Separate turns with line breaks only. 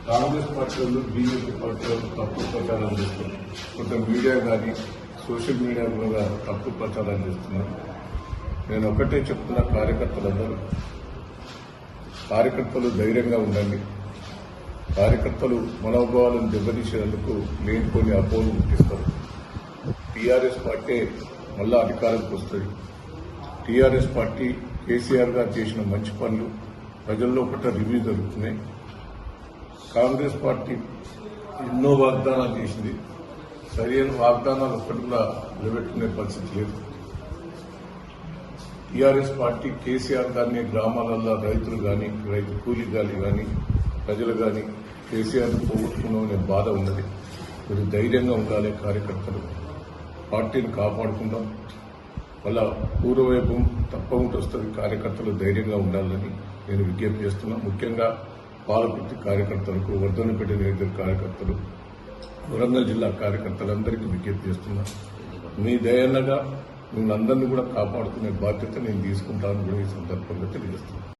Congress party వాళ్ళు BJP party వాళ్ళు తప్పుడు ప్రచారాలు చేస్తున్నారు. కొంత మీడియా కానీ సోషల్ మీడియా కూడా తప్పుడు ప్రచారాలు చేస్తున్నారు. నేను ఒకటే చెప్తున్నా, కార్యకర్తలు ధైర్యంగా ఉండండి. కార్యకర్తలు మనోభావాలను దెబ్బతీసేందుకు లేనిపోని అపోహలు పుట్టిస్తారు. టీఆర్ఎస్ పార్టీ మళ్ళా అధికారంకి వస్తుంది. టీఆర్ఎస్ పార్టీ కేసీఆర్ గారు చేసిన మంచి పనులు ప్రజల్లో ఒకట రివ్యూ జరుగుతున్నాయి. కాంగ్రెస్ పార్టీ ఎన్నో వాగ్దానాలు చేసింది. సరైన వాగ్దానాలు ఒక్కటి కూడా నిలబెట్టుకునే పరిస్థితి లేదు. టీఆర్ఎస్ పార్టీ కేసీఆర్ గారిని గ్రామాలలో రైతులు కానీ, రైతు కూలీ కానీ ప్రజలు కానీ కేసీఆర్ను పోగొట్టుకున్నామనే బాధ ఉన్నది. మీరు ధైర్యంగా ఉండాలి. కార్యకర్తలు పార్టీని కాపాడుకుందాం. వాళ్ళ పూర్వవైపు తప్పకుండా వస్తుంది. కార్యకర్తలు ధైర్యంగా ఉండాలని నేను విజ్ఞప్తి చేస్తున్నా. ముఖ్యంగా పాలకుర్తి కార్యకర్తలకు, వర్ధన్నపేట నియోజకవర్గ కార్యకర్తలు, వరంగల్ జిల్లా కార్యకర్తలందరికీ విజ్ఞప్తి చేస్తున్నా. మీ దయన్నగా మిమ్మల్ని అందరినీ కూడా కాపాడుకునే బాధ్యత నేను తీసుకుంటానని కూడా ఈ సందర్భంగా తెలియజేస్తున్నాను.